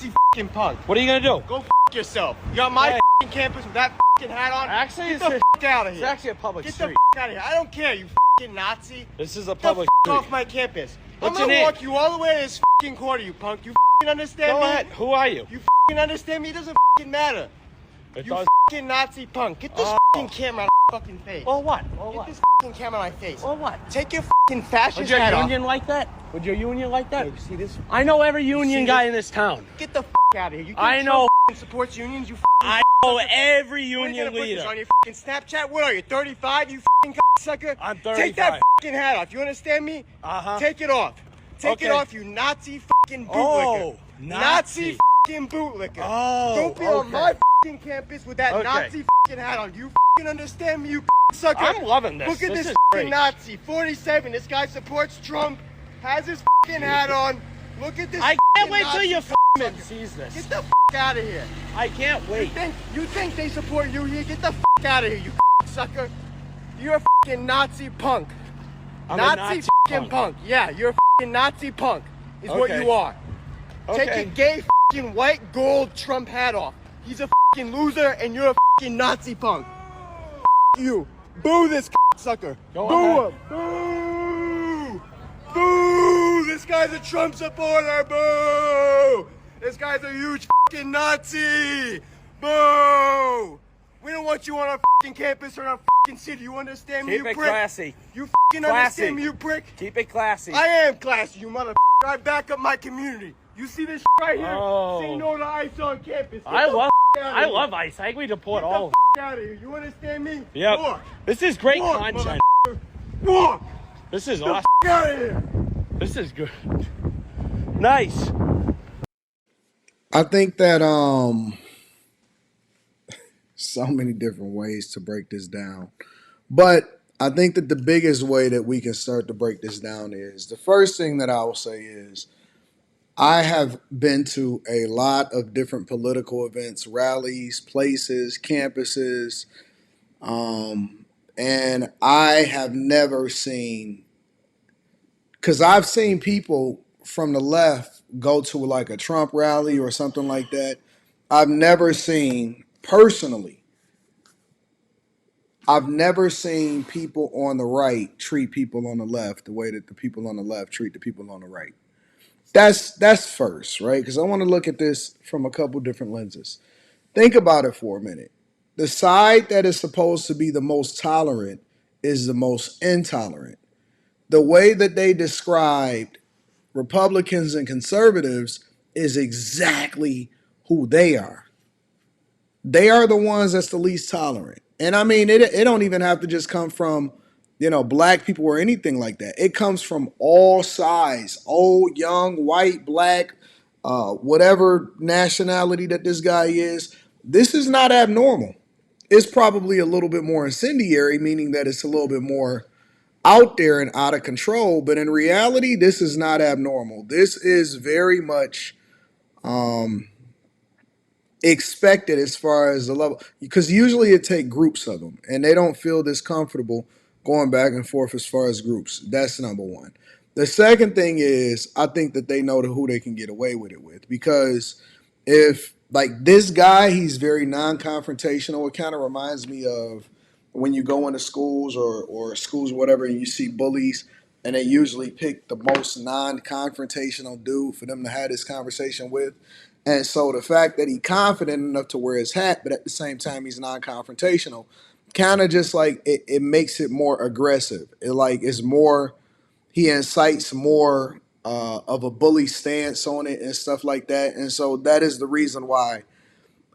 Nazi fucking punk. What are you gonna do? Go f yourself. You got my fucking campus with that fucking hat on. Actually, get the f out of here. It's actually a public street. street. Get the f out of here. I don't care, you fucking Nazi. This is a Get public the street. off my campus. What's I'm your gonna name? walk you all the way to this fucking corner, you punk. You fucking understand me? Go ahead. Who are you? You fucking understand me? It doesn't fucking matter. It You does. fucking Nazi punk. Get this fucking camera on my fucking face. Or what? Or Get what? this fucking camera on my face. Or what? Take your fucking fascist Would your hat off. union like that? Would your union like that? Hey, you see this? I know every union see guy this? in this town. Get the f out of here. You think I know. Trump supports unions? You I know every What are you union gonna put this leader. on your fucking Snapchat? What are you, 35? You fucking sucker? I'm 35. Take that fucking hat off. You understand me? Uh-huh. Take it off. Take Okay. it off, you Nazi fucking bootlicker. Oh, Nazi fucking bootlicker. Oh, Don't be on my fucking campus with that Okay. Nazi fucking hat on. You fucking understand me, you sucker? I'm loving this. Look at this is fucking great. Nazi. 47. This guy supports Trump. Has his fucking hat on. Look at this. I can't fucking wait till Nazi your sucker. sees this. Get the out of here. I can't wait. You think they support you here? Get the out of here, you sucker. You're a fucking Nazi punk. I'm a Nazi fucking punk. Yeah, you're a fucking Nazi punk. Is what Okay. you are. Okay. Take your gay fucking white gold Trump hat off. He's a fucking loser and you're a fucking Nazi punk. You. Boo this sucker. Go Boo ahead. him. Boo. Boo. This guy's a Trump supporter. Boo. This guy's a huge fucking Nazi. Boo. We don't want you on our fucking campus or in our fucking city. You understand me, Keep you it prick? classy. You fucking Classy. understand me, you prick? Keep it classy. I am classy, you motherfucker. I back up my community. You see this right here? Oh. Say no to ICE on campus. Get I the love outta I here. love ICE. I think we deport Get all of the out of here. You understand me? Yep. Walk. This is great Walk, content. motherfucker. Walk. This is Get the awesome. out of here. This is good. Nice. I think that so many different ways to break this down. But I think that the biggest way that we can start to break this down is the first thing that I will say is I have been to a lot of different political events, rallies, places, campuses, and I have never seen, because I've seen people from the left go to like a Trump rally or something like that. I've never seen personally, I've never seen people on the right treat people on the left the way that the people on the left treat the people on the right. That's first, right? Because I want to look at this from a couple different lenses. Think about it for a minute. The side that is supposed to be the most tolerant is the most intolerant. The way that they described Republicans and conservatives is exactly who they are. They are the ones that's the least tolerant. And I mean, it don't even have to just come from, black people or anything like that. It comes from all sides, old, young, white, black, whatever nationality that this guy is. This is not abnormal. It's probably a little bit more incendiary, meaning that it's a little bit more out there and out of control. But in reality, this is not abnormal. This is very much expected as far as the level, because usually it take groups of them and they don't feel this comfortable going back and forth as far as groups. That's number one. The second thing is I think that they know who they can get away with it with, because if like this guy, he's very non-confrontational. It kind of reminds me of when you go into schools or schools, whatever, and you see bullies and they usually pick the most non-confrontational dude for them to have this conversation with. And so the fact that he's confident enough to wear his hat, but at the same time he's non-confrontational, kind of just like it makes it more aggressive. It like is more, he incites more of a bully stance on it and stuff like that. And so that is the reason why,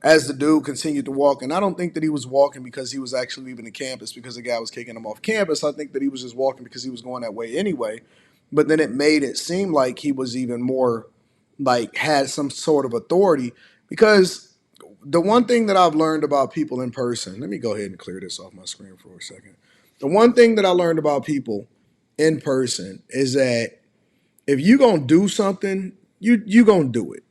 as the dude continued to walk, and I don't think that he was walking because he was actually leaving the campus because the guy was kicking him off campus. I think that he was just walking because he was going that way anyway. But then it made it seem like he was even more like had some sort of authority, because the one thing that I've learned about people in person, let me go ahead and clear this off my screen for a second. The one thing that I learned about people in person is that if you gonna do something, you gonna do it.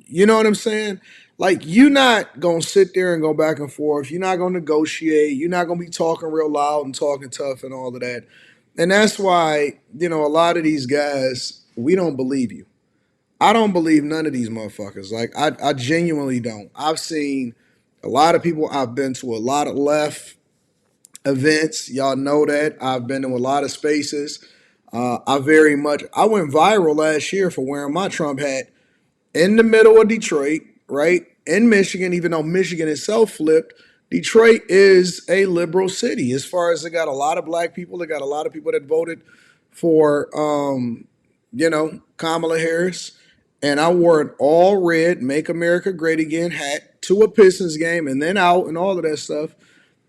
You know what I'm saying? Like, you're not gonna sit there and go back and forth. You're not gonna negotiate. You're not gonna be talking real loud and talking tough and all of that. And that's why, a lot of these guys, we don't believe you. I don't believe none of these motherfuckers. Like I genuinely don't. I've seen a lot of people. I've been to a lot of left events. Y'all know that. I've been to a lot of spaces. I went viral last year for wearing my Trump hat in the middle of Detroit, right? In Michigan, even though Michigan itself flipped, Detroit is a liberal city. As far as they got a lot of black people, they got a lot of people that voted for Kamala Harris. And I wore an all red Make America Great Again hat to a Pistons game and then out and all of that stuff.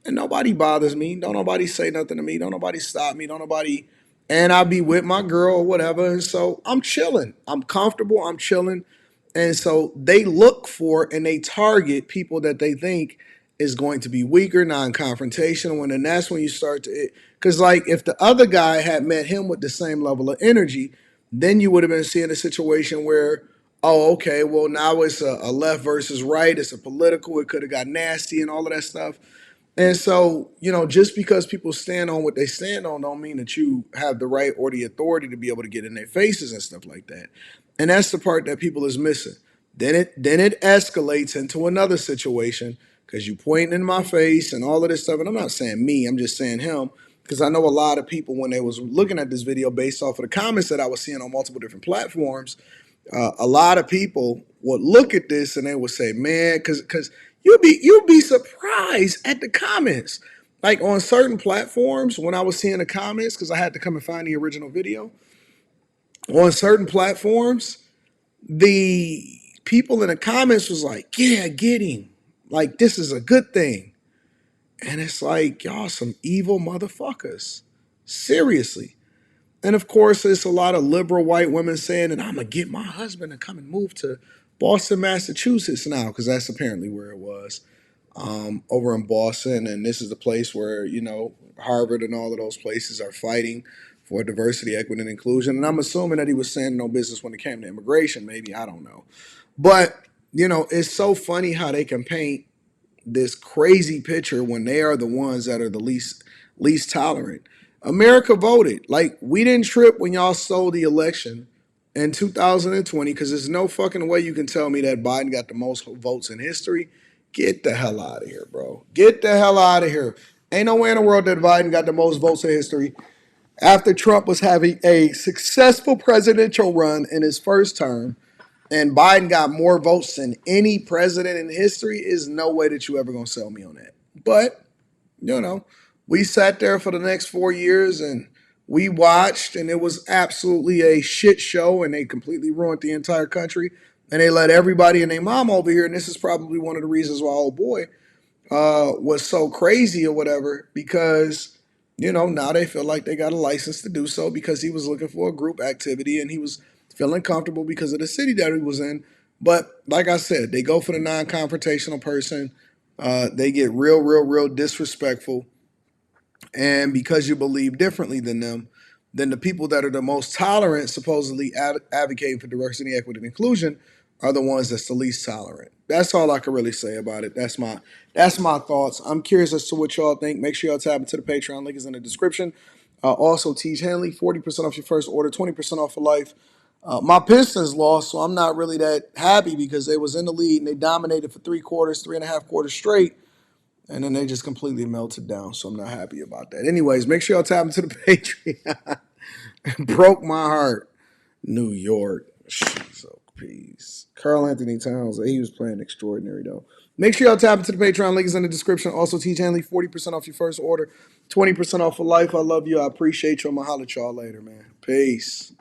And nobody bothers me. Don't nobody say nothing to me. Don't nobody stop me. Don't nobody. And I'll be with my girl or whatever. And so I'm chilling. I'm comfortable. I'm chilling. And so they look for and they target people that they think is going to be weaker, non-confrontational. And then that's when you start to, because like if the other guy had met him with the same level of energy, then you would have been seeing a situation where, oh, okay, well now it's a left versus right. It's a political. It could have got nasty and all of that stuff. And so, just because people stand on what they stand on don't mean that you have the right or the authority to be able to get in their faces and stuff like that. And that's the part that people is missing. Then it escalates into another situation because you pointing in my face and all of this stuff. And I'm not saying me, I'm just saying him. Because I know a lot of people when they was looking at this video based off of the comments that I was seeing on multiple different platforms, a lot of people would look at this and they would say, "Man, because you'll be surprised at the comments." Like on certain platforms, when I was seeing the comments, because I had to come and find the original video. On certain platforms, the people in the comments was like, "Yeah, get him. Like this is a good thing." And it's like, y'all some evil motherfuckers. Seriously. And of course, there's a lot of liberal white women saying that I'm going to get my husband to come and move to Boston, Massachusetts now, because that's apparently where it was, over in Boston. And this is the place where, Harvard and all of those places are fighting for diversity, equity, and inclusion. And I'm assuming that he was saying no business when it came to immigration, maybe. I don't know. But, it's so funny how they can paint this crazy picture when they are the ones that are the least tolerant. America voted. Like we didn't trip when y'all stole the election in 2020 because there's no fucking way you can tell me that Biden got the most votes in history. Get the hell out of here, bro. Get the hell out of here. Ain't no way in the world that Biden got the most votes in history after Trump was having a successful presidential run in his first term and Biden got more votes than any president in history. Is no way that you ever gonna sell me on that. But we sat there for the next 4 years and we watched, and it was absolutely a shit show, and they completely ruined the entire country. And they let everybody and their mom over here, and this is probably one of the reasons why old boy was so crazy or whatever, because now they feel like they got a license to do so because he was looking for a group activity and he was feeling comfortable because of the city that he was in. But like I said, they go for the non-confrontational person. They get real, real, real disrespectful. And because you believe differently than them, then the people that are the most tolerant, supposedly advocating for diversity, equity, and inclusion, are the ones that's the least tolerant. That's all I can really say about it. That's my thoughts. I'm curious as to what y'all think. Make sure y'all tap into the Patreon. Link is in the description. Also, Teach Henley, 40% off your first order, 20% off for life. My Pistons lost, so I'm not really that happy because they was in the lead and they dominated for 3.5 quarters straight. And then they just completely melted down. So I'm not happy about that. Anyways, make sure y'all tap into the Patreon. Broke my heart. New York. So peace. Karl Anthony Towns. He was playing extraordinary though. Make sure y'all tap into the Patreon. Link is in the description. Also, Teach Hanley, 40% off your first order, 20% off for life. I love you. I appreciate you. I'm going to holler at y'all later, man. Peace.